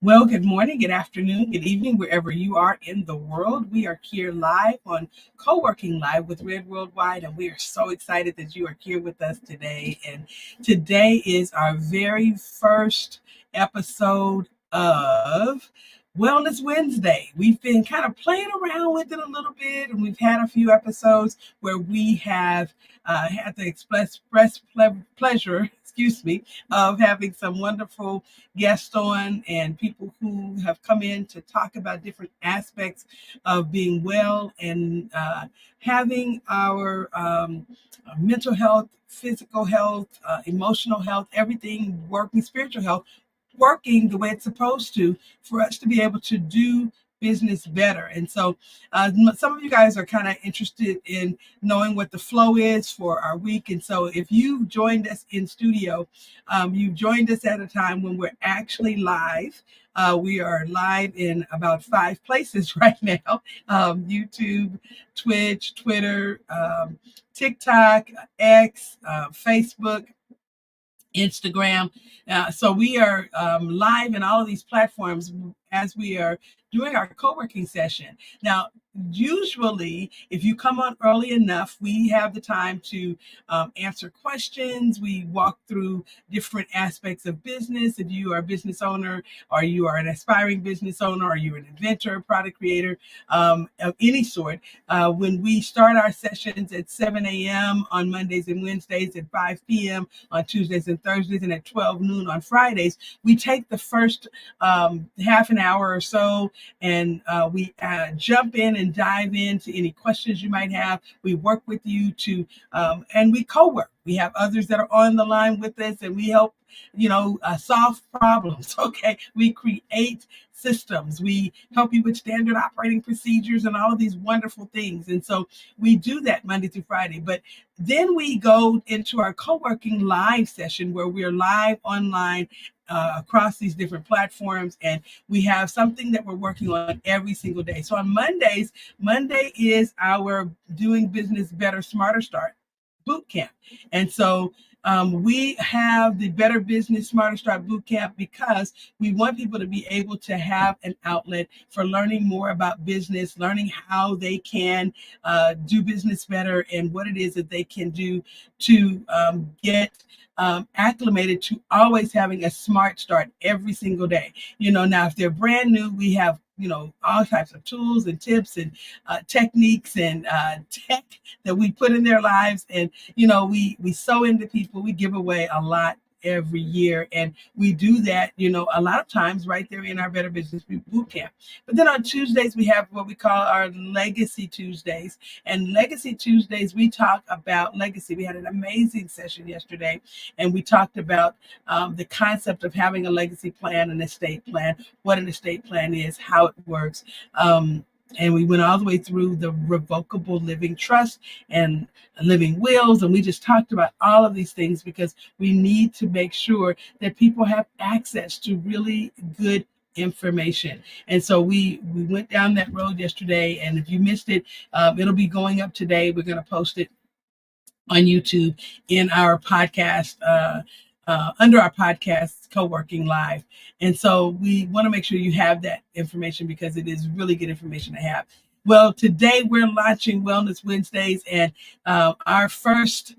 Well, good morning, good afternoon, good evening, wherever you are in the world. We are here live on Co-working Live with Red Worldwide, and we are so excited that you are here with us today. And today is our very first episode of Wellness Wednesday. We've been kind of playing around with it a little bit, and we've had a few episodes where we have had the pleasure, of having some wonderful guests on and people who have come in to talk about different aspects of being well and having our mental health, physical health, emotional health, everything working, spiritual health working the way it's supposed to for us to be able to do business better. And so some of you guys are kind of interested in knowing what the flow is for our week. And so if you've joined us in studio, you've joined us at a time when we're actually live. We are live in about 5 places right now: YouTube, Twitch, Twitter, TikTok, X, Facebook, Instagram. So we are live in all of these platforms as we are doing our co-working session. Now, usually, if you come on early enough, we have the time to answer questions. We walk through different aspects of business. If you are a business owner, or you are an aspiring business owner, or you're an inventor, product creator of any sort, when we start our sessions at 7 a.m. on Mondays and Wednesdays, at 5 p.m. on Tuesdays and Thursdays, and at 12 noon on Fridays, we take the first half an hour or so, and we jump in and dive into any questions you might have. We work with you to, and we co-work. We have others that are on the line with us, and we help, solve problems. Okay, we create systems. We help you with standard operating procedures and all of these wonderful things. And so we do that Monday through Friday. But then we go into our co-working live session where we're live online across these different platforms, and we have something that we're working on every single day. So on Monday is our Doing Business Better, Smarter Start boot camp. And so we have the Better Business Smarter Start boot camp because we want people to be able to have an outlet for learning more about business, learning how they can do business better, and what it is that they can do to get acclimated to always having a smart start every single day. Now if they're brand new, we have all types of tools and tips and techniques and tech that we put in their lives. And we sow into people. We give away a lot every year, and we do that a lot of times right there in our Better Business boot camp. But then on Tuesdays we have what we call our Legacy Tuesdays. And Legacy Tuesdays, we talk about legacy. We had an amazing session yesterday, and we talked about the concept of having a legacy plan, an estate plan, what an estate plan is, how it works. And we went all the way through the revocable living trust and living wills. And we just talked about all of these things because we need to make sure that people have access to really good information. And so we went down that road yesterday. And if you missed it, it'll be going up today. We're going to post it on YouTube in our podcast, under our podcast, Co-working Live. And so we want to make sure you have that information because it is really good information to have. Well, today we're launching Wellness Wednesdays, and our first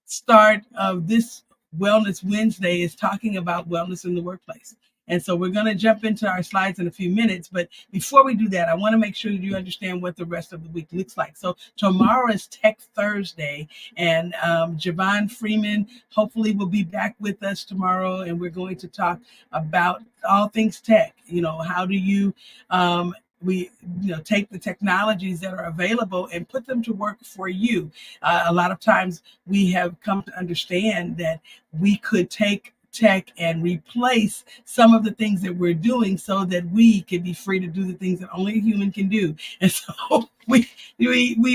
start of this Wellness Wednesday is talking about wellness in the workplace. And so we're going to jump into our slides in a few minutes. But before we do that, I want to make sure you understand what the rest of the week looks like. So tomorrow is Tech Thursday, and Javon Freeman hopefully will be back with us tomorrow. And we're going to talk about all things tech. How do you we take the technologies that are available and put them to work for you. A lot of times we have come to understand that we could take tech and replace some of the things that we're doing so that we can be free to do the things that only a human can do. And so we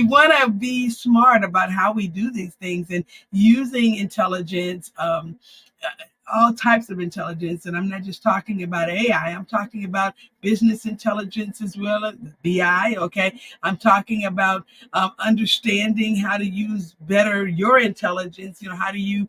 want to be smart about how we do these things and using intelligence, all types of intelligence. And I'm not just talking about AI, I'm talking about business intelligence as well as BI. Okay. I'm talking about understanding how to use better your intelligence. How do you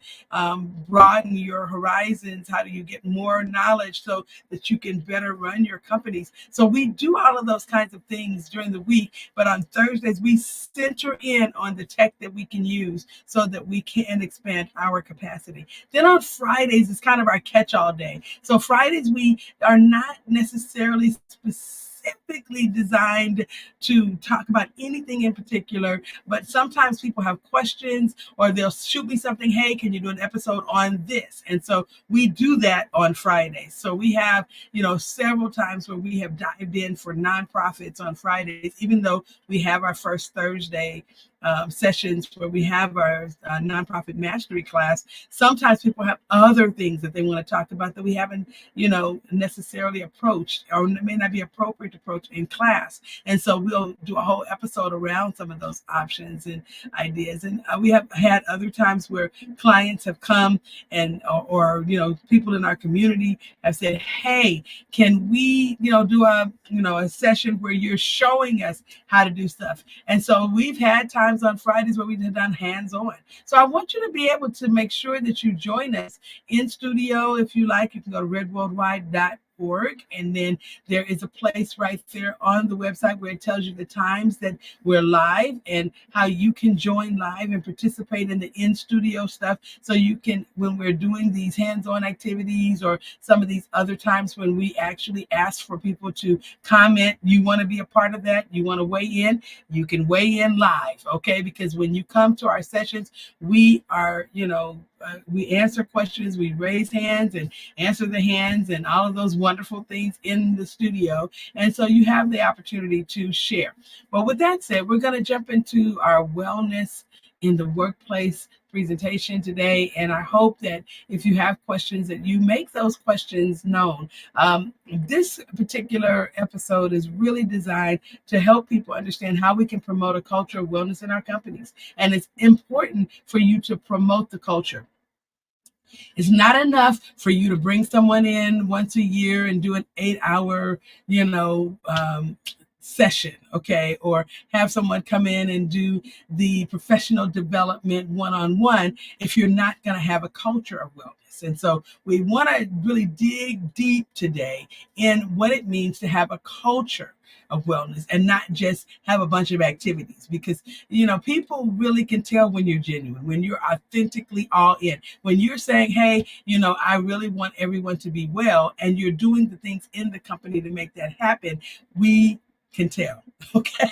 broaden your horizons? How do you get more knowledge so that you can better run your companies? So we do all of those kinds of things during the week, but on Thursdays, we center in on the tech that we can use so that we can expand our capacity. Then on Fridays, it's kind of our catch-all day. So Fridays, we are not necessarily specifically designed to talk about anything in particular, but sometimes people have questions or they'll shoot me something, hey, can you do an episode on this? And so we do that on Fridays. So we have, several times where we have dived in for nonprofits on Fridays, even though we have our first Thursday sessions where we have our nonprofit mastery class. Sometimes people have other things that they want to talk about that we haven't, necessarily approached or may not be appropriate to approach in class. And so we'll do a whole episode around some of those options and ideas. And we have had other times where clients have come and or people in our community have said, hey, can we do a session where you're showing us how to do stuff? And so we've had times on Fridays where we've done hands-on. So I want you to be able to make sure that you join us in studio. If you like, you can go to redworldwide.org, and then there is a place right there on the website where it tells you the times that we're live and how you can join live and participate in the in-studio stuff. So you can, when we're doing these hands-on activities or some of these other times when we actually ask for people to comment, you want to be a part of that, you want to weigh in, you can weigh in live, okay? Because when you come to our sessions, we are, we answer questions, we raise hands and answer the hands and all of those wonderful things in the studio. And so you have the opportunity to share. But with that said, we're going to jump into our wellness in the workplace presentation today. And I hope that if you have questions, that you make those questions known. This particular episode is really designed to help people understand how we can promote a culture of wellness in our companies. And it's important for you to promote the culture. It's not enough for you to bring someone in once a year and do an 8-hour, session, okay, or have someone come in and do the professional development one-on-one if you're not going to have a culture of wellness. And so we want to really dig deep today in what it means to have a culture of wellness and not just have a bunch of activities, because people really can tell when you're genuine, when you're authentically all in, when you're saying, hey, I really want everyone to be well, and you're doing the things in the company to make that happen. We can tell. Okay.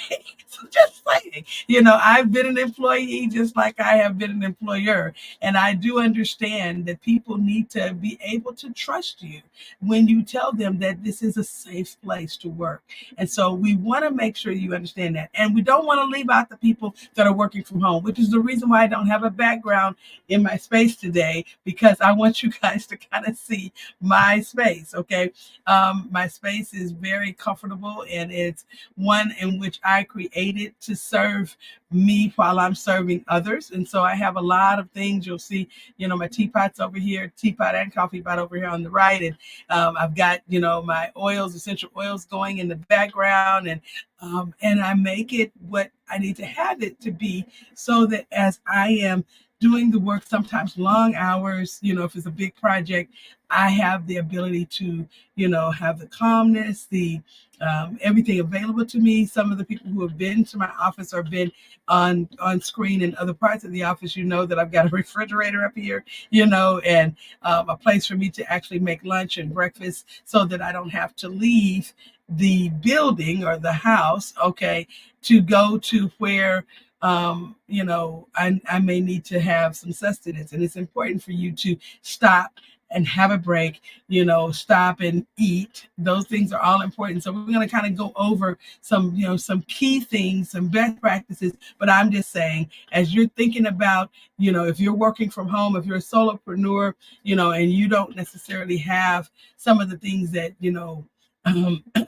So just saying, I've been an employee just like I have been an employer. And I do understand that people need to be able to trust you when you tell them that this is a safe place to work. And so we want to make sure you understand that. And we don't want to leave out the people that are working from home, which is the reason why I don't have a background in my space today, because I want you guys to kind of see my space. Okay. My space is very comfortable, and it's one in which I created to serve me while I'm serving others. And so I have a lot of things. You'll see, my teapots over here, teapot and coffee pot over here on the right. And I've got, my oils, essential oils going in the background. And I make it what I need to have it to be, so that as I am doing the work, sometimes long hours, if it's a big project, I have the ability to, have the calmness, the everything available to me. Some of the people who have been to my office or been on screen in other parts of the office, that I've got a refrigerator up here, and a place for me to actually make lunch and breakfast, so that I don't have to leave the building or the house, okay, to go to where I may need to have some sustenance. And it's important for you to stop and have a break, stop and eat. Those things are all important. So we're going to kind of go over some, some key things, some best practices. But I'm just saying, as you're thinking about, if you're working from home, if you're a solopreneur, and you don't necessarily have some of the things that,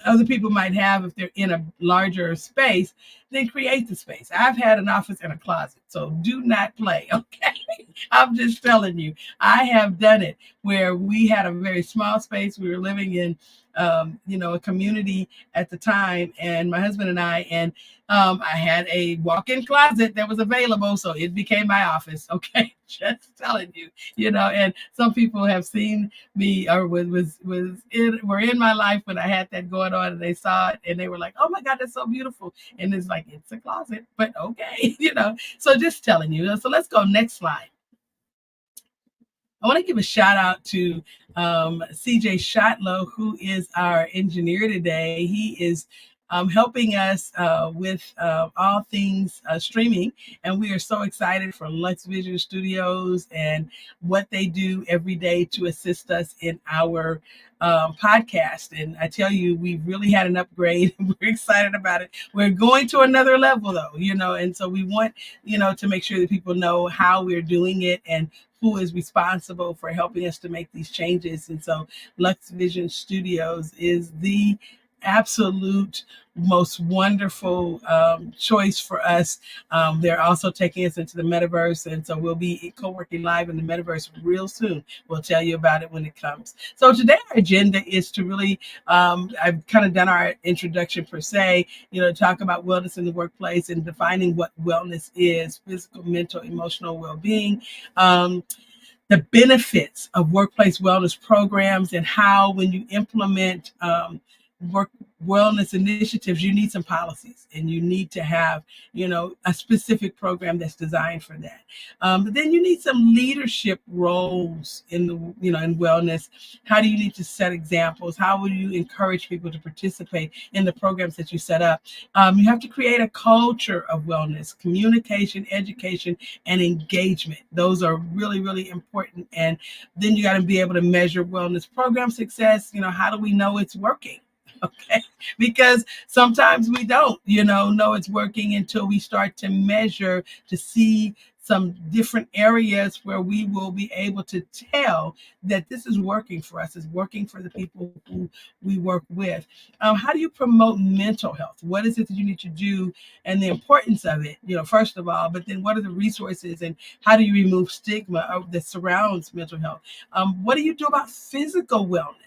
other people might have if they're in a larger space, then create the space. I've had an office and a closet, so do not play, okay? I'm just telling you, I have done it where we had a very small space. We were living in, a community at the time, and my husband and and I had a walk-in closet that was available, so it became my office. Okay, just telling you, And some people have seen me or were in my life when I had that going on, and they saw it, and they were like, "Oh my God, that's so beautiful!" And it's like it's a closet, but okay, So just telling you. So let's go next slide. I want to give a shout out to CJ Shotlow, who is our engineer today. He is helping us with all things streaming, and we are so excited for Lux Vision Studios and what they do every day to assist us in our podcast. And I tell you, we've really had an upgrade. We're excited about it. We're going to another level, though, and so we want, to make sure that people know how we're doing it and who is responsible for helping us to make these changes. And so Lux Vision Studios is the absolute most wonderful choice for us. They're also taking us into the metaverse, and so we'll be co-working live in the metaverse real soon. We'll tell you about it when it comes. So today our agenda is to really, I've kind of done our introduction per se, talk about wellness in the workplace and defining what wellness is: physical, mental, emotional well-being. The benefits of workplace wellness programs, and how when you implement work wellness initiatives, you need some policies and you need to have, a specific program that's designed for that. But then you need some leadership roles in the, in wellness. How do you need to set examples? How will you encourage people to participate in the programs that you set up? You have to create a culture of wellness, communication, education, and engagement. Those are really, really important. And then you got to be able to measure wellness program success. How do we know it's working? Okay, because sometimes we don't, know it's working until we start to measure to see some different areas where we will be able to tell that this is working for us, is working for the people who we work with. How do you promote mental health? What is it that you need to do, and the importance of it, first of all, but then what are the resources, and how do you remove stigma that surrounds mental health? What do you do about physical wellness?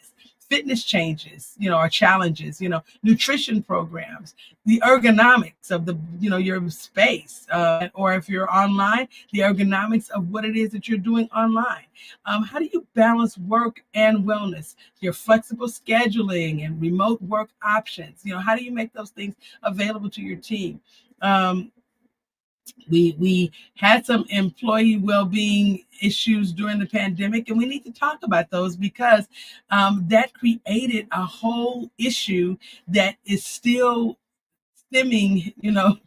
Fitness changes, or challenges, nutrition programs, the ergonomics of the, your space, or if you're online, the ergonomics of what it is that you're doing online. How do you balance work and wellness? Your flexible scheduling and remote work options, how do you make those things available to your team? We had some employee well-being issues during the pandemic, and we need to talk about those because that created a whole issue that is still stemming,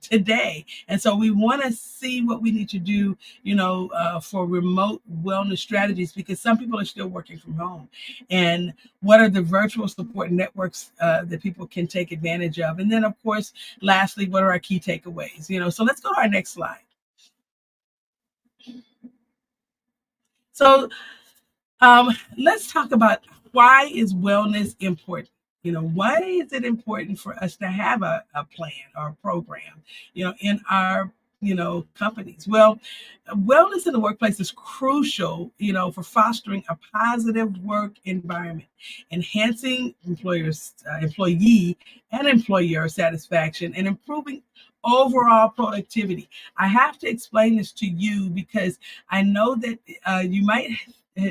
today. And so we want to see what we need to do, for remote wellness strategies, because some people are still working from home. And what are the virtual support networks that people can take advantage of? And then, of course, lastly, what are our key takeaways? So let's go to our next slide. So let's talk about, why is wellness important? Why is it important for us to have a plan or a program, in our, companies? Well, wellness in the workplace is crucial, for fostering a positive work environment, enhancing employee and employer satisfaction, and improving overall productivity. I have to explain this to you because I know that you might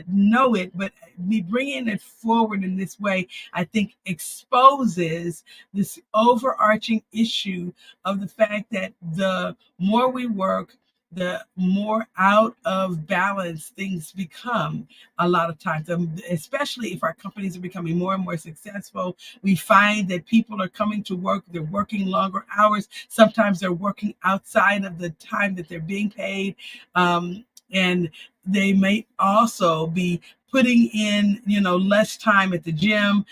know it, but me bringing it forward in this way, I think exposes this overarching issue of the fact that the more we work, the more out of balance things become a lot of times, especially if our companies are becoming more and more successful. We find that people are coming to work, they're working longer hours. Sometimes they're working outside of the time that they're being paid. And they may also be putting in, less time at the gym,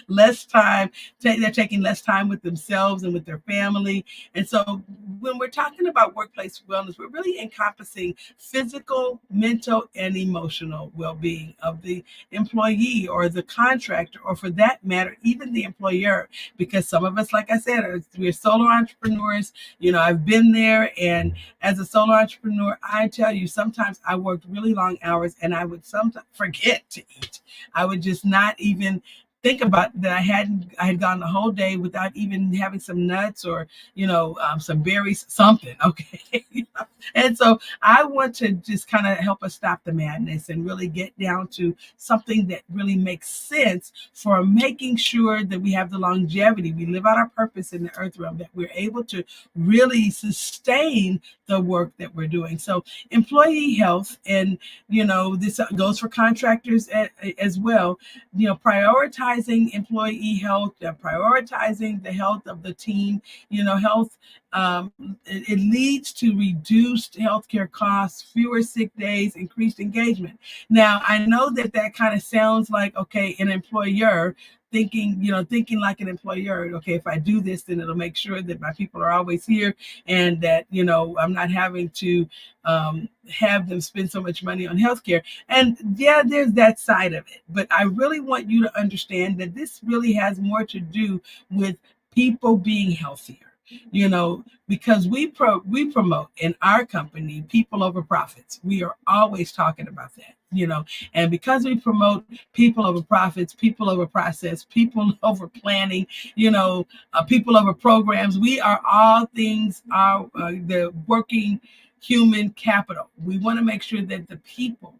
less time. They're taking less time with themselves and with their family. And so when we're talking about workplace wellness, we're really encompassing physical, mental, and emotional well-being of the employee or the contractor, or for that matter, even the employer. Because some of us, like I said, we're solo entrepreneurs. I've been there, and as a solo entrepreneur, I tell you, sometimes I worked really long hours and I would sometimes forget to eat. I would just not even think about that. I had gone the whole day without even having some nuts or some berries, something. Okay. And so I want to just kind of help us stop the madness and really get down to something that really makes sense for making sure that we have the longevity, we live out our purpose in the earth realm, that we're able to really sustain the work that we're doing. So employee health, and this goes for contractors as well. Prioritizing employee health, prioritizing the health of the team. Health, it leads to reduced healthcare costs, fewer sick days, increased engagement. Now, I know that kind of sounds like, okay, an employer thinking like an employer. Okay, if I do this, then it'll make sure that my people are always here, and that I'm not having to have them spend so much money on healthcare. And yeah, there's that side of it. But I really want you to understand that this really has more to do with people being healthier. Because we promote in our company people over profits. We are always talking about that. And because we promote people over profits, people over process, people over planning, people over programs, we are all things are the working human capital. We want to make sure that the people,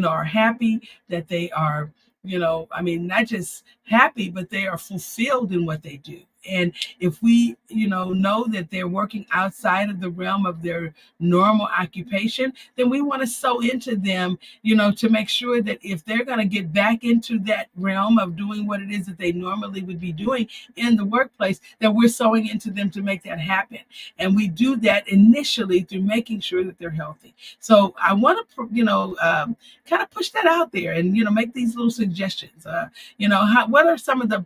are happy, that they are, not just happy, but they are fulfilled in what they do. And if we, know that they're working outside of the realm of their normal occupation, then we want to sow into them, to make sure that if they're going to get back into that realm of doing what it is that they normally would be doing in the workplace, that we're sowing into them to make that happen. And we do that initially through making sure that they're healthy. So I want to, kind of push that out there and, make these little suggestions. What are some of the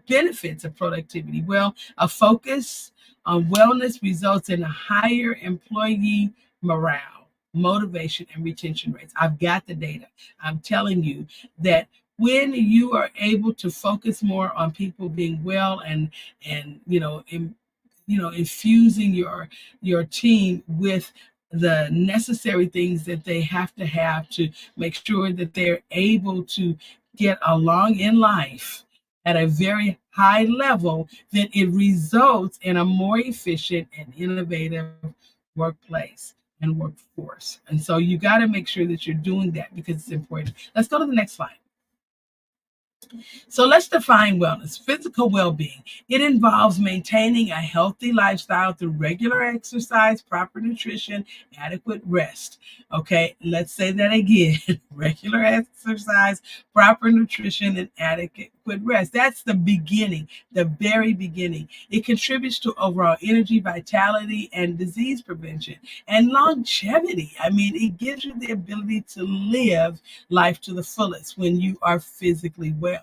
benefits of productivity? Well, a focus on wellness results in a higher employee morale, motivation, and retention rates. I've got the data. I'm telling you that when you are able to focus more on people being well and infusing your team with the necessary things that they have to make sure that they're able to get along in life at a very high level, then it results in a more efficient and innovative workplace and workforce. And so you got to make sure that you're doing that because it's important. Let's go to the next slide. So let's define wellness. Physical well-being. It involves maintaining a healthy lifestyle through regular exercise, proper nutrition, adequate rest. Okay, let's say that again. Regular exercise, proper nutrition, and adequate rest. That's the beginning, the very beginning. It contributes to overall energy, vitality, and disease prevention and longevity. I mean, it gives you the ability to live life to the fullest when you are physically well.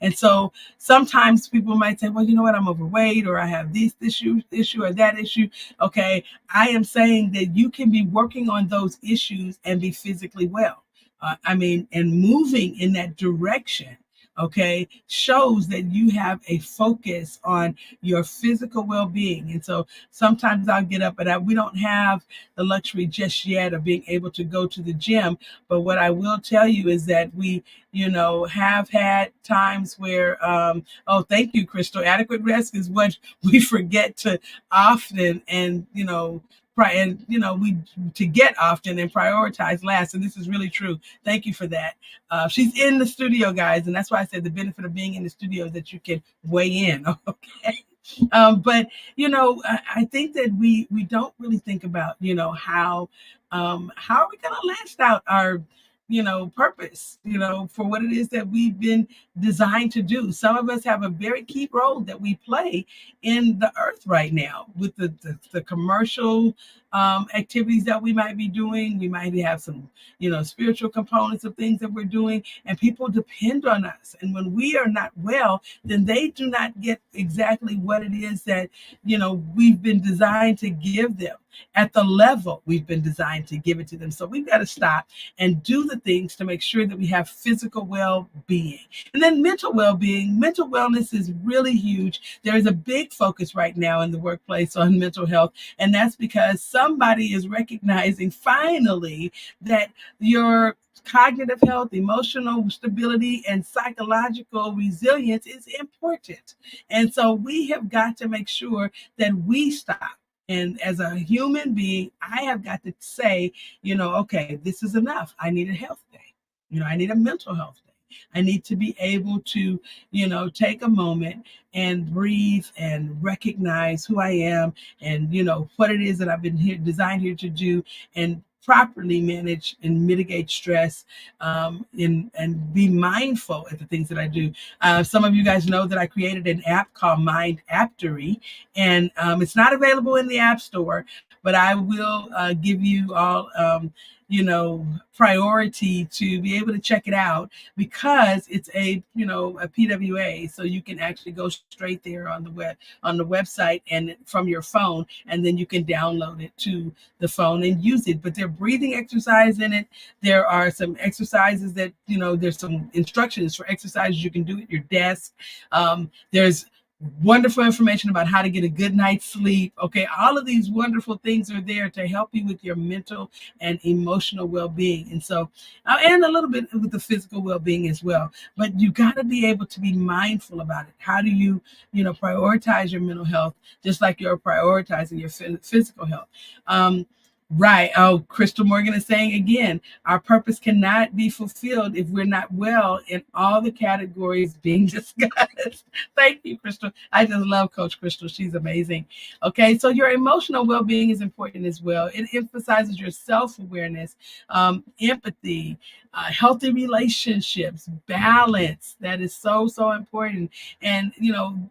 And so sometimes people might say, well, you know what, I'm overweight, or I have this issue or that issue. Okay, I am saying that you can be working on those issues and be physically well. And moving in that direction, okay, shows that you have a focus on your physical well-being. And so sometimes I'll get up, and we don't have the luxury just yet of being able to go to the gym. But what I will tell you is that we, have had times where, oh, thank you, Crystal. Adequate rest is what we forget to often, and, we to get often and prioritize last. And this is really true. Thank you for that. She's in the studio, guys, and that's why I said the benefit of being in the studio is that you can weigh in. Okay. But I think that we don't really think about how are we going to last out our purpose, for what it is that we've been designed to do. Some of us have a very key role that we play in the earth right now with the commercial activities that we might be doing. We might have some, spiritual components of things that we're doing, and people depend on us. And when we are not well, then they do not get exactly what it is that, we've been designed to give them at the level we've been designed to give it to them. So we've got to stop and do the things to make sure that we have physical well-being. And then mental well-being. Mental wellness is really huge. There is a big focus right now in the workplace on mental health, and that's because somebody is recognizing finally that your cognitive health, emotional stability, and psychological resilience is important. And so we have got to make sure that we stop. And as a human being, I have got to say, okay, this is enough. I need a health day. I need a mental health day. I need to be able to, take a moment and breathe and recognize who I am and, what it is that I've been designed here to do, and properly manage and mitigate stress, and be mindful of the things that I do. Some of you guys know that I created an app called Mind Aptory, and it's not available in the App Store, but I will give you all, priority to be able to check it out, because it's a PWA, so you can actually go straight there on the website and from your phone, and then you can download it to the phone and use it. But there are breathing exercise in it. There are some exercises that, there's some instructions for exercises you can do at your desk. There's wonderful information about how to get a good night's sleep. Okay, all of these wonderful things are there to help you with your mental and emotional well-being. And so, and a little bit with the physical well-being as well. But you got to be able to be mindful about it. How do you, prioritize your mental health just like you're prioritizing your physical health? Right. Oh, Crystal Morgan is saying again, our purpose cannot be fulfilled if we're not well in all the categories being discussed. Thank you, Crystal. I just love Coach Crystal. She's amazing. Okay, so your emotional well-being is important as well. It emphasizes your self-awareness, empathy, healthy relationships, balance. That is so, so important. And,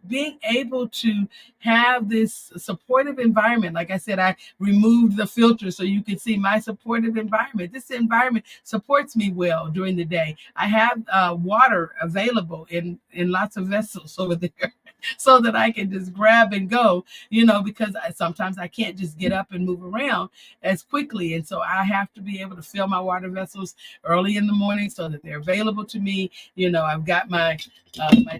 being able to have this supportive environment. Like I said, I removed the filter so you can see my supportive environment. This environment supports me well during the day. I have water available in lots of vessels over there so that I can just grab and go, because sometimes I can't just get up and move around as quickly. And so I have to be able to fill my water vessels early in the morning so that they're available to me. I've got my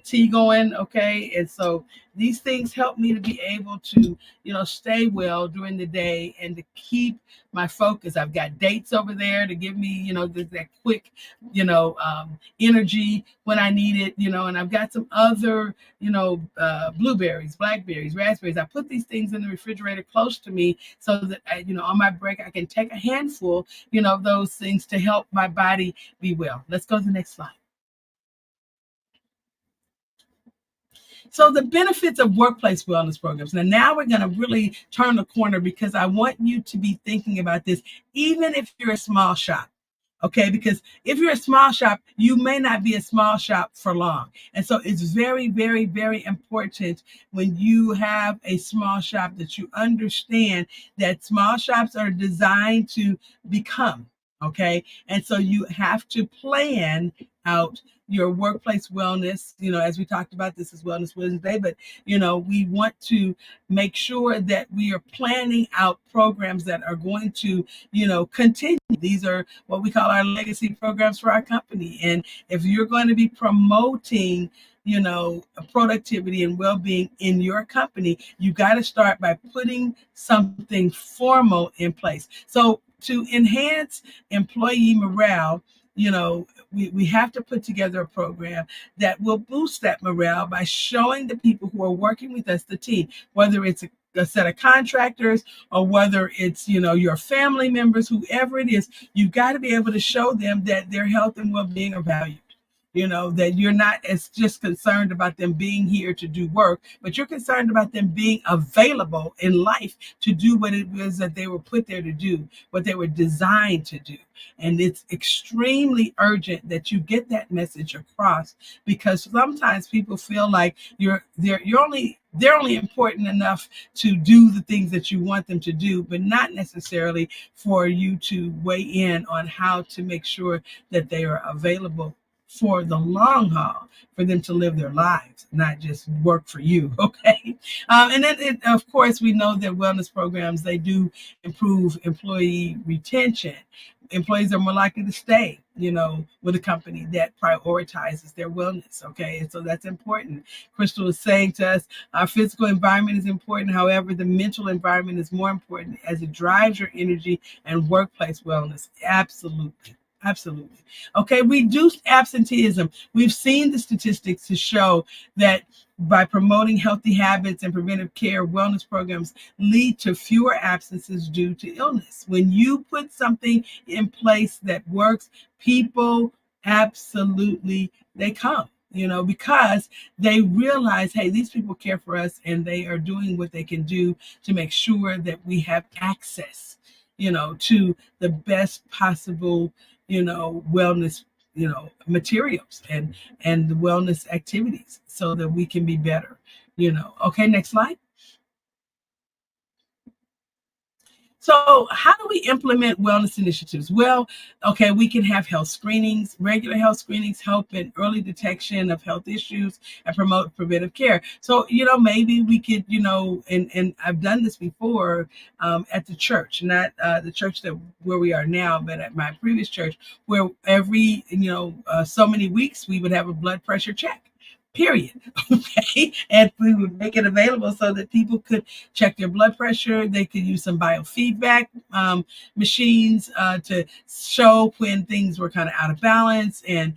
tea going. Okay. And so these things help me to be able to, stay well during the day and to keep my focus. I've got dates over there to give me, that quick, energy when I need it, and I've got some other, blueberries, blackberries, raspberries. I put these things in the refrigerator close to me so that, on my break, I can take a handful, of those things to help my body be well. Let's go to the next slide. So the benefits of workplace wellness programs. Now we're going to really turn the corner, because I want you to be thinking about this, even if you're a small shop. Okay, because if you're a small shop, you may not be a small shop for long. And so it's very, very, very important when you have a small shop that you understand that small shops are designed to become. Okay, and so you have to plan out your workplace wellness, as we talked about, this is Wellness Wednesday, but, we want to make sure that we are planning out programs that are going to, continue. These are what we call our legacy programs for our company. And if you're going to be promoting, productivity and well-being in your company, you got to start by putting something formal in place. So to enhance employee morale, we have to put together a program that will boost that morale by showing the people who are working with us, the team, whether it's a set of contractors or whether it's, your family members, whoever it is, you've got to be able to show them that their health and well-being are valued. That you're not as just concerned about them being here to do work, but you're concerned about them being available in life to do what it was that they were put there to do, what they were designed to do. And it's extremely urgent that you get that message across, because sometimes people feel like you're only they're only important enough to do the things that you want them to do, but not necessarily for you to weigh in on how to make sure that they are available for the long haul, for them to live their lives, not just work for you. Okay. And then, of course, we know that wellness programs, they do improve employee retention. Employees are more likely to stay, with a company that prioritizes their wellness. Okay. And so that's important. Crystal is saying to us, our physical environment is important. However, the mental environment is more important as it drives your energy and workplace wellness. Absolutely. Absolutely. Okay, reduced absenteeism. We've seen the statistics to show that by promoting healthy habits and preventive care, wellness programs lead to fewer absences due to illness. When you put something in place that works, people absolutely, they come, because they realize, hey, these people care for us and they are doing what they can do to make sure that we have access, to the best possible, wellness, materials and the wellness activities so that we can be better. Okay, next slide. So, how do we implement wellness initiatives? Well, okay, we can have health screenings. Regular health screenings help in early detection of health issues and promote preventive care. So, maybe we could, and I've done this before at the church, not the church that where we are now, but at my previous church, where every, so many weeks we would have a blood pressure check. Period. Okay. And we would make it available so that people could check their blood pressure. They could use some biofeedback machines to show when things were kind of out of balance. And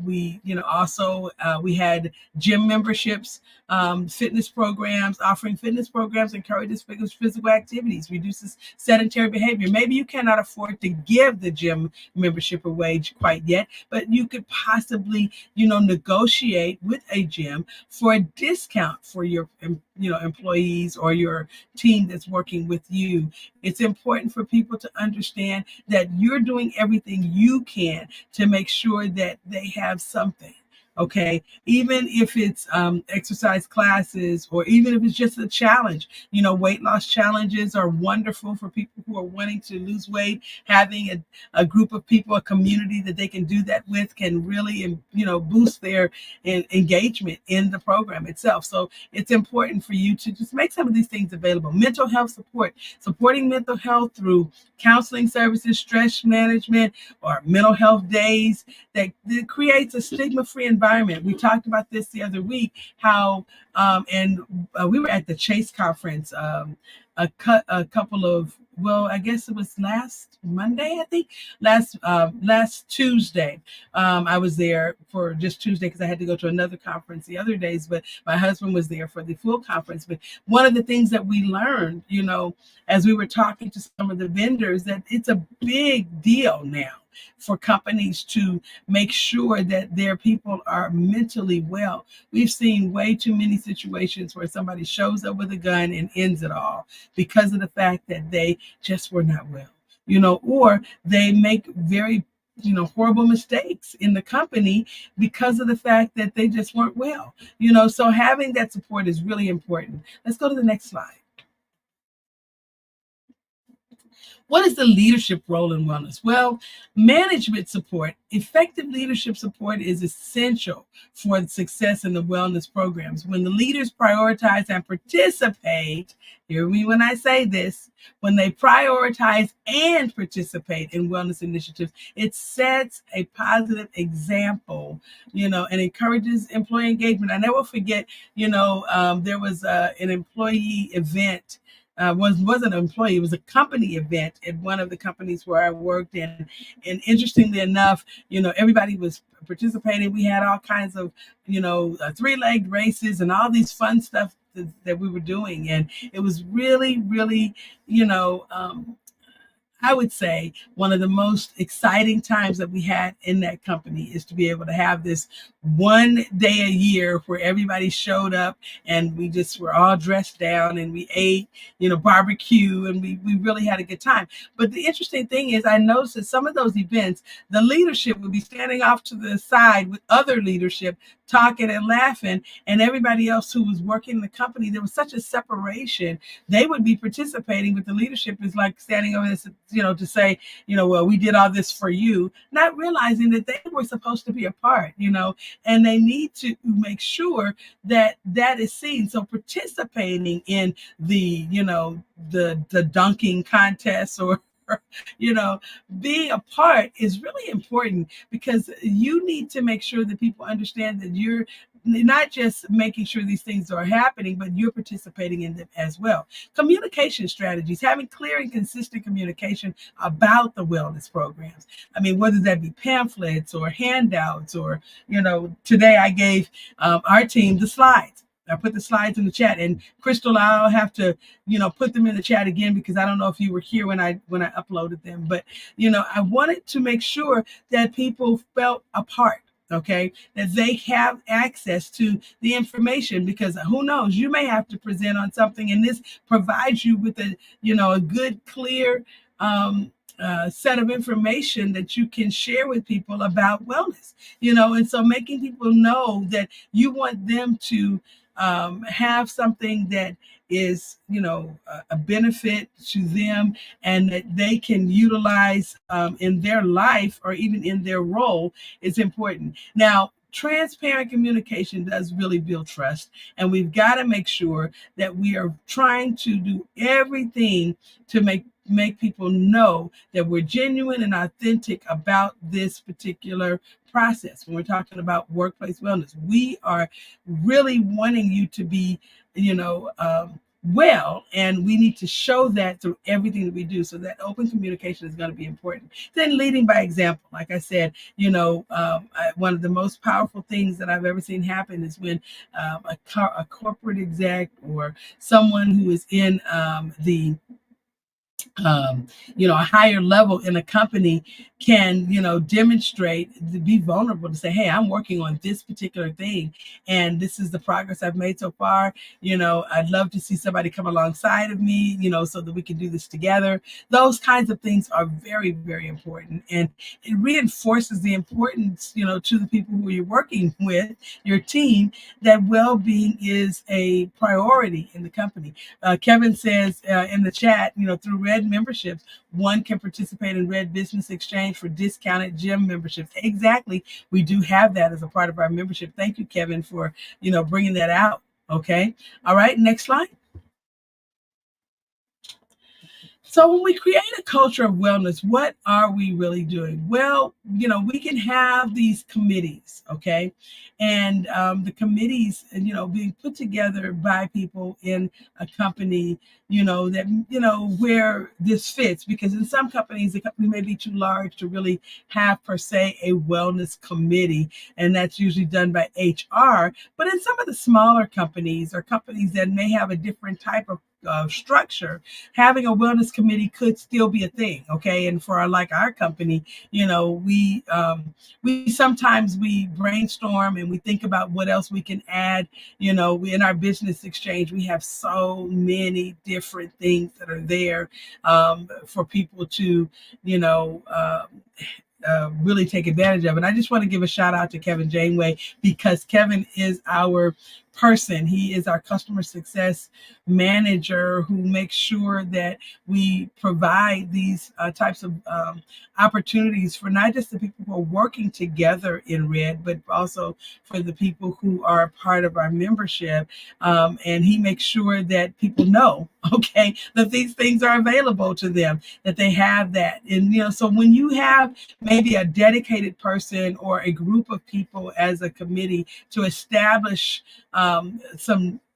we, also we had gym memberships, fitness programs, offering fitness programs, encourages physical activities, reduces sedentary behavior. Maybe you cannot afford to give the gym membership away quite yet, but you could possibly, negotiate with a gym for a discount for your employees or your team that's working with you. It's important for people to understand that you're doing everything you can to make sure that they have something. Okay, even if it's exercise classes or even if it's just a challenge, weight loss challenges are wonderful for people who are wanting to lose weight. Having a group of people, a community that they can do that with can really, boost their engagement in the program itself. So it's important for you to just make some of these things available. Mental health support, supporting mental health through counseling services, stress management, or mental health days that creates a stigma-free environment. We talked about this the other week, how, and we were at the Chase conference a couple of, well, I guess it was last Monday, I think, last Tuesday. I was there for just Tuesday because I had to go to another conference the other days, but my husband was there for the full conference. But one of the things that we learned, as we were talking to some of the vendors, that it's a big deal now for companies to make sure that their people are mentally well. We've seen way too many situations where somebody shows up with a gun and ends it all because of the fact that they just were not well, or they make very horrible mistakes in the company because of the fact that they just weren't well. So having that support is really important. Let's go to the next slide. What is the leadership role in wellness? Well, management support, effective leadership support is essential for the success in the wellness programs. When the leaders prioritize and participate, hear me when I say this, when they prioritize and participate in wellness initiatives, it sets a positive example, and encourages employee engagement. I never forget, there was an employee event. Wasn't an employee, it was a company event at one of the companies where I worked in. And interestingly enough, everybody was participating. We had all kinds of, three-legged races and all these fun stuff that we were doing. And it was really, really, I would say one of the most exciting times that we had in that company is to be able to have this one day a year where everybody showed up and we just were all dressed down and we ate, barbecue, and we really had a good time. But the interesting thing is I noticed that some of those events, the leadership would be standing off to the side with other leadership talking and laughing, and everybody else who was working in the company, there was such a separation. They would be participating, but the leadership is like standing over this, to say, well, we did all this for you, not realizing that they were supposed to be a part, and they need to make sure that that is seen. So participating in the, the dunking contest, or being a part is really important, because you need to make sure that people understand that you're not just making sure these things are happening, but you're participating in them as well. Communication strategies, having clear and consistent communication about the wellness programs. I mean, whether that be pamphlets or handouts, or, today I gave our team the slides. I put the slides in the chat, and Crystal, I'll have to, put them in the chat again, because I don't know if you were here when I uploaded them, but, I wanted to make sure that people felt a part. Okay, that they have access to the information, because who knows, you may have to present on something, and this provides you with a good, clear set of information that you can share with people about wellness, and so making people know that you want them to have something that is, a benefit to them, and that they can utilize in their life or even in their role is important. Now, transparent communication does really build trust, and we've got to make sure that we are trying to do everything to make people know that we're genuine and authentic about this particular process. When we're talking about workplace wellness, we are really wanting you to be, well, and we need to show that through everything that we do. So that open communication is going to be important. Then leading by example, like I said, one of the most powerful things that I've ever seen happen is when a corporate exec, or someone who is in the a higher level in a company, can, demonstrate, be vulnerable, to say, hey, I'm working on this particular thing, and this is the progress I've made so far. I'd love to see somebody come alongside of me, so that we can do this together. Those kinds of things are very, very important, and it reinforces the importance, to the people who you're working with, your team, that well-being is a priority in the company. Kevin says in the chat, through Red memberships, one can participate in Red Business Exchange for discounted gym memberships. Exactly. We do have that as a part of our membership. Thank you, Kevin, for, bringing that out. Okay. All right. Next slide. So when we create a culture of wellness, what are we really doing? Well, we can have these committees, okay? And the committees, being put together by people in a company, that, where this fits, because in some companies, the company may be too large to really have, per se, a wellness committee, and that's usually done by HR. But in some of the smaller companies, or companies that may have a different type of structure, having a wellness committee could still be a thing. Okay. And for our company, we sometimes we brainstorm and we think about what else we can add. In our business exchange, we have so many different things that are there for people to, really take advantage of. And I just want to give a shout out to Kevin Janeway, because Kevin is our person. He is our customer success manager, who makes sure that we provide these types of opportunities for not just the people who are working together in Red, but also for the people who are part of our membership. And he makes sure that people know, okay, that these things are available to them, that they have that. And, so when you have maybe a dedicated person or a group of people as a committee to establish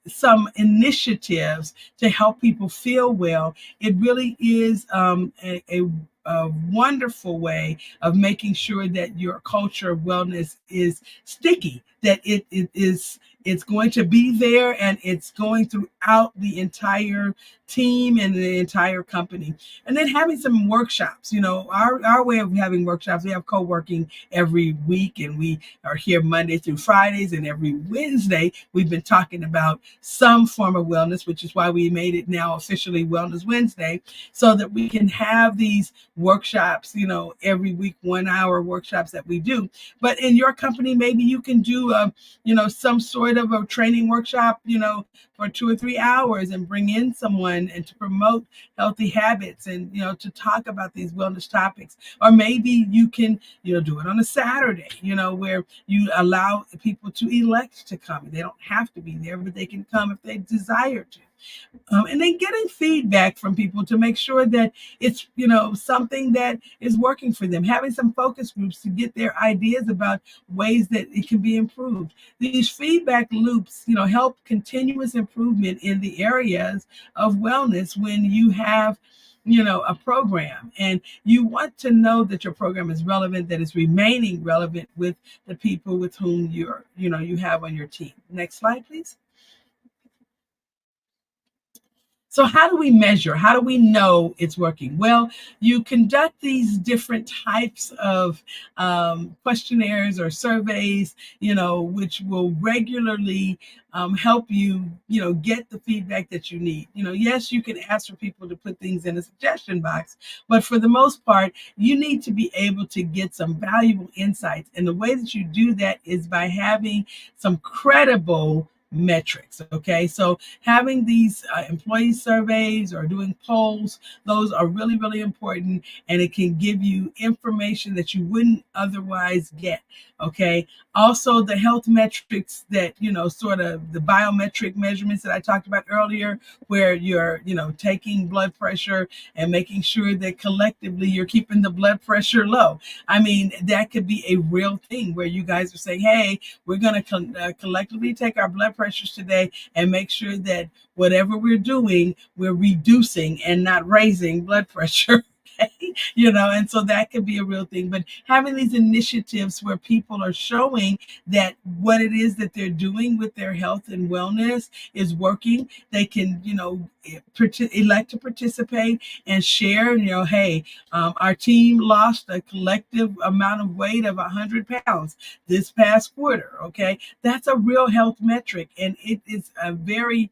some initiatives to help people feel well, it really is a wonderful way of making sure that your culture of wellness is sticky, that it is It's going to be there, and it's going throughout the entire team and the entire company. And then having some workshops. Our way of having workshops, we have co-working every week, and we are here Monday through Fridays, and every Wednesday we've been talking about some form of wellness, which is why we made it now officially Wellness Wednesday, so that we can have these workshops, every week, 1 hour workshops that we do. But in your company, maybe you can do some sort of a training workshop, for 2 or 3 hours, and bring in someone and to promote healthy habits, and to talk about these wellness topics. Or maybe you can do it on a Saturday, where you allow people to elect to come. They don't have to be there, but they can come if they desire to. And then getting feedback from people to make sure that it's something that is working for them. Having some focus groups to get their ideas about ways that it can be improved. These feedback loops help continuous improvement in the areas of wellness. When you have a program, and you want to know that your program is relevant, that it's remaining relevant with the people with whom you have on your team. Next slide, please. So how do we measure? How do we know it's working? Well, you conduct these different types of questionnaires or surveys, which will regularly help you, get the feedback that you need. Yes, you can ask for people to put things in a suggestion box, but for the most part, you need to be able to get some valuable insights. And the way that you do that is by having some credible metrics. Okay, so having these employee surveys or doing polls, those are really, really important, and it can give you information that you wouldn't otherwise get. Okay, also the health metrics that sort of the biometric measurements that I talked about earlier, where you're taking blood pressure and making sure that collectively you're keeping the blood pressure low. I mean, that could be a real thing where you guys are saying, hey, we're going to collectively take our blood pressures today and make sure that whatever we're doing, we're reducing and not raising blood pressure. And so that could be a real thing. But having these initiatives where people are showing that what it is that they're doing with their health and wellness is working, they can, elect to participate and share, hey, our team lost a collective amount of weight of 100 pounds this past quarter. Okay, that's a real health metric, and it is a very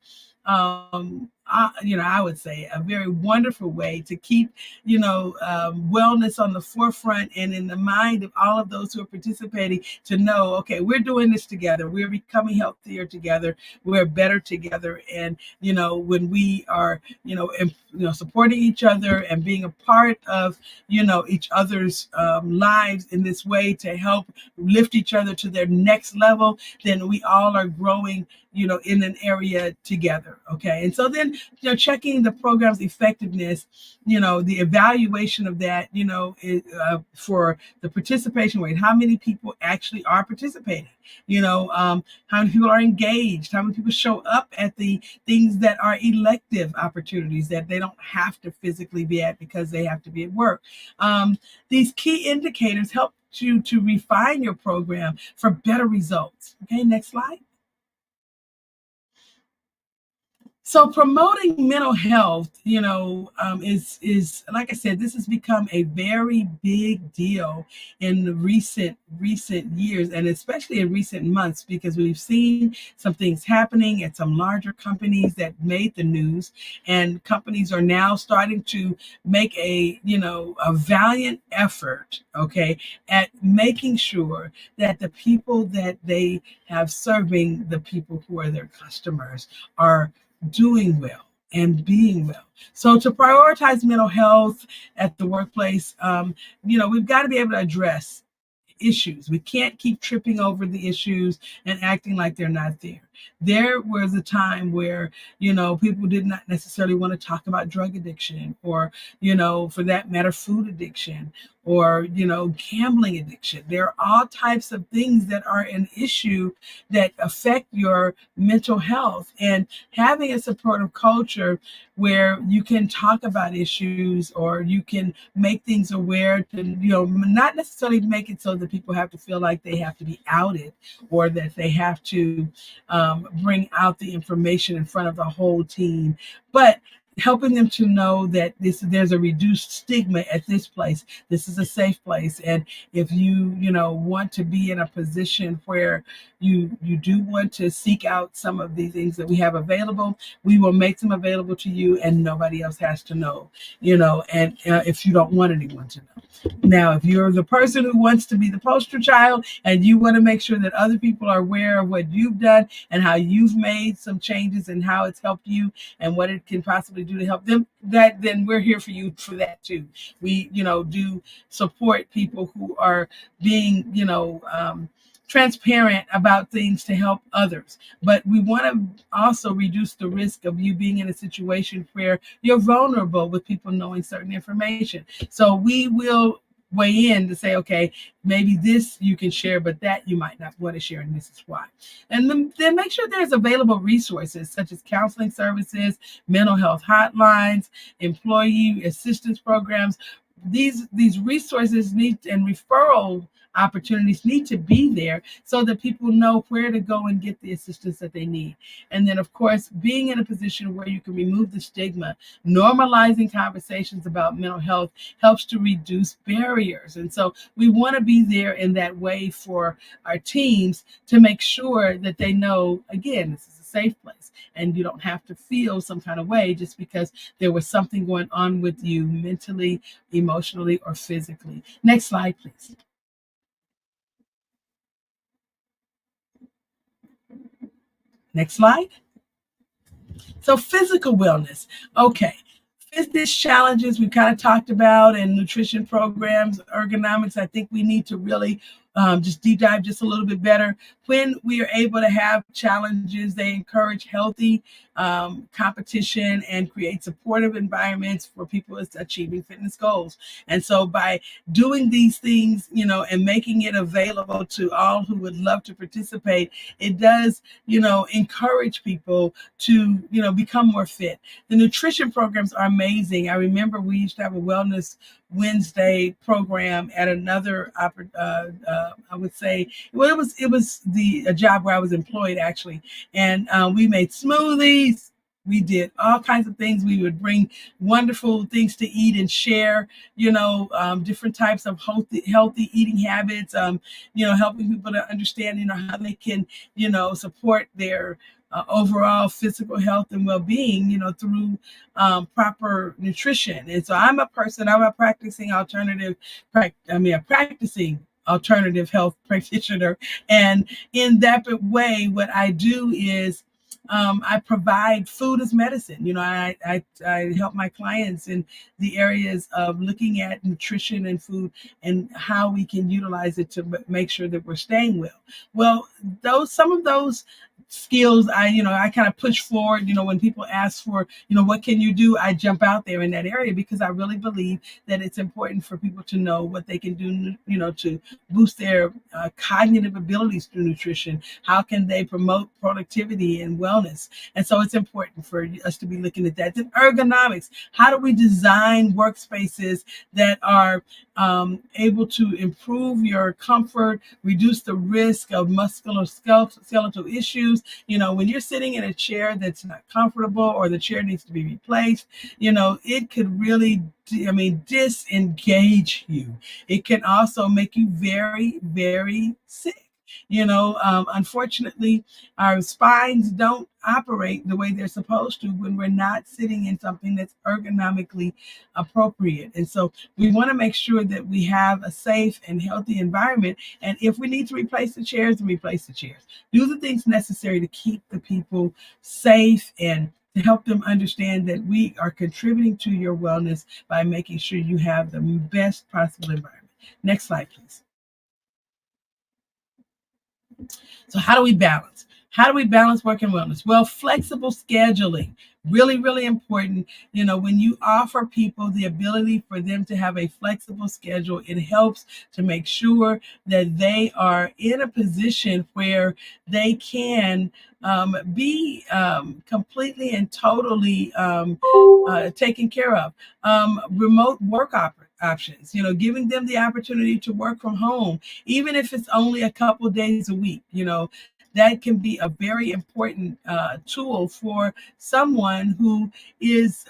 I would say a very wonderful way to keep, wellness on the forefront and in the mind of all of those who are participating, to know, okay, we're doing this together. We're becoming healthier together. We're better together. And, when we are, supporting each other and being a part of, each other's lives in this way to help lift each other to their next level, then we all are growing, in an area together. Okay. And so then, checking the program's effectiveness, the evaluation of that, for the participation rate, how many people actually are participating, how many people are engaged, how many people show up at the things that are elective opportunities that they don't have to physically be at because they have to be at work. These key indicators help you to refine your program for better results. Okay, next slide. So promoting mental health, is like I said, this has become a very big deal in recent years, and especially in recent months, because we've seen some things happening at some larger companies that made the news, and companies are now starting to make a valiant effort, okay, at making sure that the people that they have serving the people who are their customers are doing well and being well. So to prioritize mental health at the workplace, we've got to be able to address issues. We can't keep tripping over the issues and acting like they're not there. There was a time where, people did not necessarily want to talk about drug addiction, or, for that matter, food addiction, or, gambling addiction. There are all types of things that are an issue that affect your mental health. And having a supportive culture where you can talk about issues, or you can make things aware to, not necessarily make it so that people have to feel like they have to be outed, or that they have to, bring out the information in front of the whole team, but helping them to know that there's a reduced stigma at this place. This is a safe place, and if you want to be in a position where you do want to seek out some of these things that we have available, we will make them available to you, and nobody else has to know. And if you don't want anyone to know. Now, if you're the person who wants to be the poster child and you want to make sure that other people are aware of what you've done and how you've made some changes and how it's helped you and what it can possibly do to help them, then we're here for you for that too. We, do support people who are being, transparent about things to help others. But we want to also reduce the risk of you being in a situation where you're vulnerable with people knowing certain information. So we will weigh in to say, okay, maybe this you can share, but that you might not want to share, and this is why. And then make sure there's available resources such as counseling services, mental health hotlines, employee assistance programs. These resources and referral opportunities need to be there so that people know where to go and get the assistance that they need. And then, of course, being in a position where you can remove the stigma, normalizing conversations about mental health helps to reduce barriers. And so we want to be there in that way for our teams to make sure that they know, again, this is a safe place. And you don't have to feel some kind of way just because there was something going on with you mentally, emotionally, or physically. Next slide, please. Next slide. So physical wellness. Okay. Fitness challenges we kind of talked about, and nutrition programs, ergonomics. I think we need to really just deep dive just a little bit better. When we are able to have challenges, they encourage healthy competition and create supportive environments for people achieving fitness goals. And so by doing these things, and making it available to all who would love to participate, it does, encourage people to, become more fit. The nutrition programs are amazing. I remember we used to have a Wellness Wednesday program at another, I would say, well, it was a job where I was employed actually, and we made smoothies. We did all kinds of things. We would bring wonderful things to eat and share, different types of healthy eating habits, helping people to understand, how they can, support their overall physical health and well-being, through proper nutrition. And so I'm a practicing alternative health practitioner. And in that way, what I do is I provide food as medicine. I help my clients in the areas of looking at nutrition and food and how we can utilize it to make sure that we're staying well. Well, some of those skills I kind of push forward. When people ask for, what can you do, I jump out there in that area because I really believe that it's important for people to know what they can do, to boost their cognitive abilities through nutrition. How can they promote productivity and wellness? And so it's important for us to be looking at that. Then ergonomics. How do we design workspaces that are able to improve your comfort, reduce the risk of musculoskeletal issues? When you're sitting in a chair that's not comfortable or the chair needs to be replaced, it could really, disengage you. It can also make you very, very sick. Unfortunately, our spines don't operate the way they're supposed to when we're not sitting in something that's ergonomically appropriate. And so we want to make sure that we have a safe and healthy environment. And if we need to replace the chairs, then replace the chairs. Do the things necessary to keep the people safe and to help them understand that we are contributing to your wellness by making sure you have the best possible environment. Next slide, please. So how do we balance? How do we balance work and wellness? Well, flexible scheduling, really, really important. When you offer people the ability for them to have a flexible schedule, it helps to make sure that they are in a position where they can be completely and totally taken care of. Remote work options, giving them the opportunity to work from home, even if it's only a couple days a week. that can be a very important tool for someone who is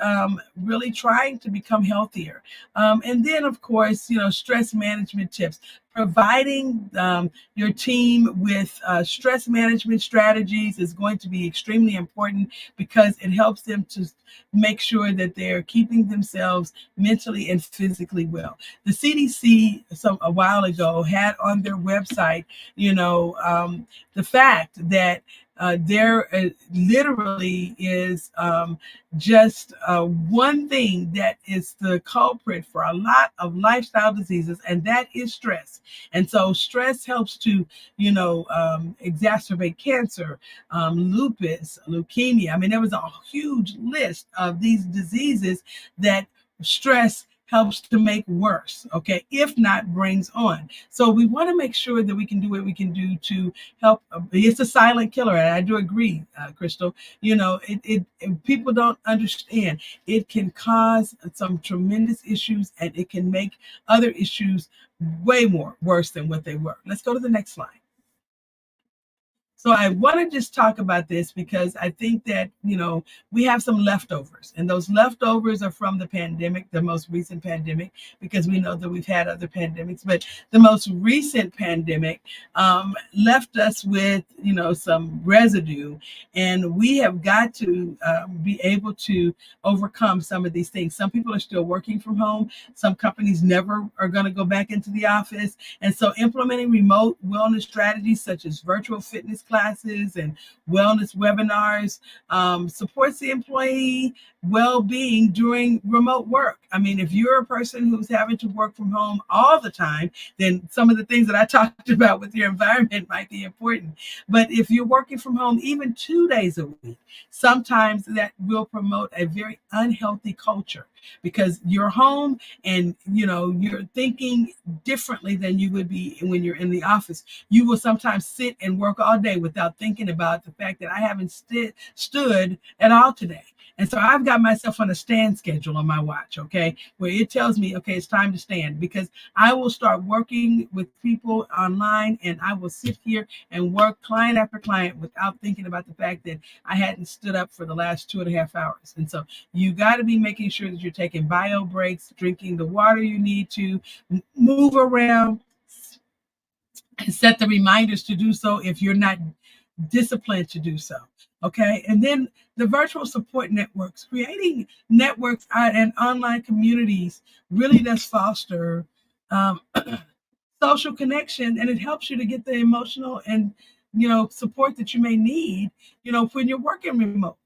really trying to become healthier. And then, of course, stress management tips. Providing your team with stress management strategies is going to be extremely important because it helps them to make sure that they're keeping themselves mentally and physically well. The CDC, a while ago, had on their website, the fact that there literally is just one thing that is the culprit for a lot of lifestyle diseases, and that is stress. And so stress helps to, exacerbate cancer, lupus, leukemia. I mean, there was a huge list of these diseases that stress helps to make worse, okay, if not brings on. So we want to make sure that we can do what we can do to help. It's a silent killer, and I do agree, Crystal. People don't understand. It can cause some tremendous issues, and it can make other issues way more worse than what they were. Let's go to the next slide. So I want to just talk about this because I think that, we have some leftovers, and those leftovers are from the pandemic, the most recent pandemic, because we know that we've had other pandemics, but the most recent pandemic left us with, some residue, and we have got to be able to overcome some of these things. Some people are still working from home. Some companies never are going to go back into the office. And so implementing remote wellness strategies such as virtual fitness classes and wellness webinars supports the employee well-being during remote work. I mean, if you're a person who's having to work from home all the time, then some of the things that I talked about with your environment might be important. But if you're working from home even 2 days a week, sometimes that will promote a very unhealthy culture because you're home and you're thinking differently than you would be when you're in the office. You will sometimes sit and work all day without thinking about the fact that I haven't stood at all today. And so I've got myself on a stand schedule on my watch, okay, where it tells me, okay, it's time to stand, because I will start working with people online and I will sit here and work client after client without thinking about the fact that I hadn't stood up for the last 2.5 hours. And so you got to be making sure that you're taking bio breaks, drinking the water you need to, move around, and set the reminders to do so if you're not disciplined to do so. Okay. And then the virtual support networks, creating networks and online communities really does foster social connection, and it helps you to get the emotional and support that you may need when you're working remotely.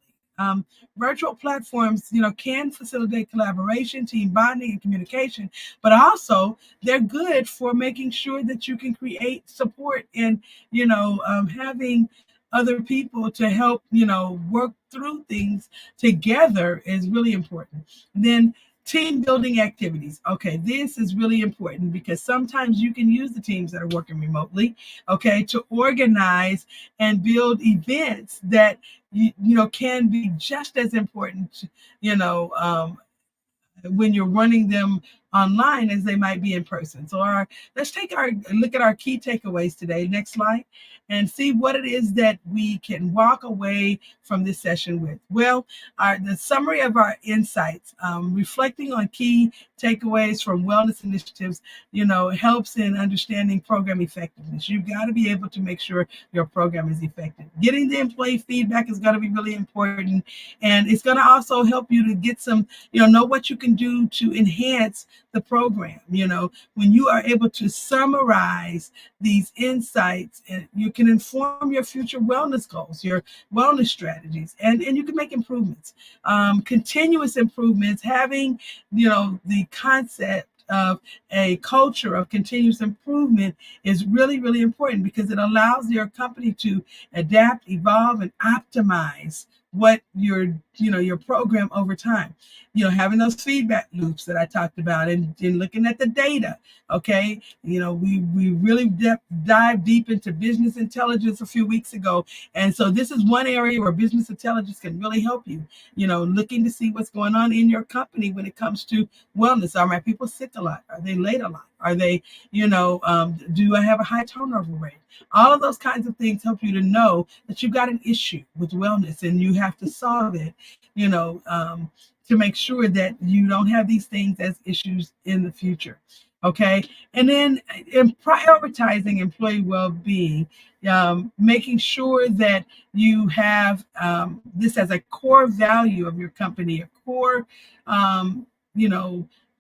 Virtual platforms can facilitate collaboration, team bonding, and communication, but also they're good for making sure that you can create support and having other people to help work through things together is really important. Then team building activities. Okay, this is really important because sometimes you can use the teams that are working remotely, okay, to organize and build events that can be just as important, when you're running them online as they might be in person. So let's look at our key takeaways today. Next slide. And see what it is that we can walk away from this session with. Well, the summary of our insights, reflecting on key takeaways from wellness initiatives, helps in understanding program effectiveness. You've got to be able to make sure your program is effective. Getting the employee feedback is going to be really important. And it's going to also help you to get some, know what you can do to enhance the program. When you are able to summarize these insights, and you can inform your future wellness goals, your wellness strategies, and you can make improvements, continuous improvements, having, the concept of a culture of continuous improvement is really, really important because it allows your company to adapt, evolve, and optimize what you're your program over time. Having those feedback loops that I talked about, and looking at the data. Okay, we really dive deep into business intelligence a few weeks ago, and so this is one area where business intelligence can really help you. Looking to see what's going on in your company when it comes to wellness. Are my people sick a lot? Are they late a lot? Are they, do I have a high turnover rate? All of those kinds of things help you to know that you've got an issue with wellness and you have to solve it, to make sure that you don't have these things as issues in the future. Okay. And then in prioritizing employee well-being, making sure that you have this as a core value of your company, a core,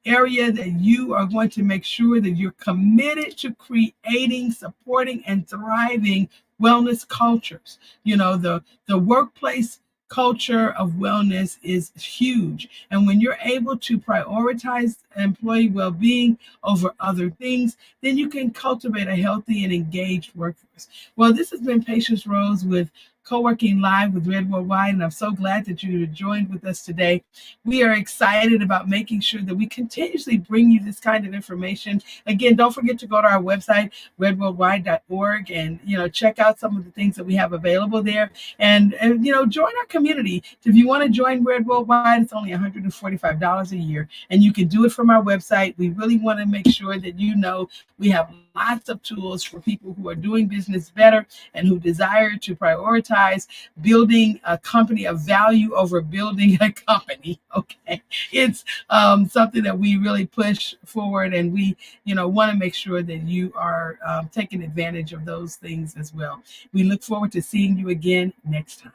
area that you are going to make sure that you're committed to creating, supporting, and thriving wellness cultures. The workplace culture of wellness is huge. And when you're able to prioritize employee well-being over other things, then you can cultivate a healthy and engaged workforce. Well, this has been Patience Rose with Co-working Live with Red Worldwide, and I'm so glad that you joined with us today. We are excited about making sure that we continuously bring you this kind of information. Again, don't forget to go to our website, redworldwide.org, and check out some of the things that we have available there. And join our community. If you want to join Red Worldwide, it's only $145 a year, and you can do it from our website. We really want to make sure that we have lots of tools for people who are doing business better and who desire to prioritize building a company of value over building a company. Okay, it's something that we really push forward, and we want to make sure that you are taking advantage of those things as well. We look forward to seeing you again next time.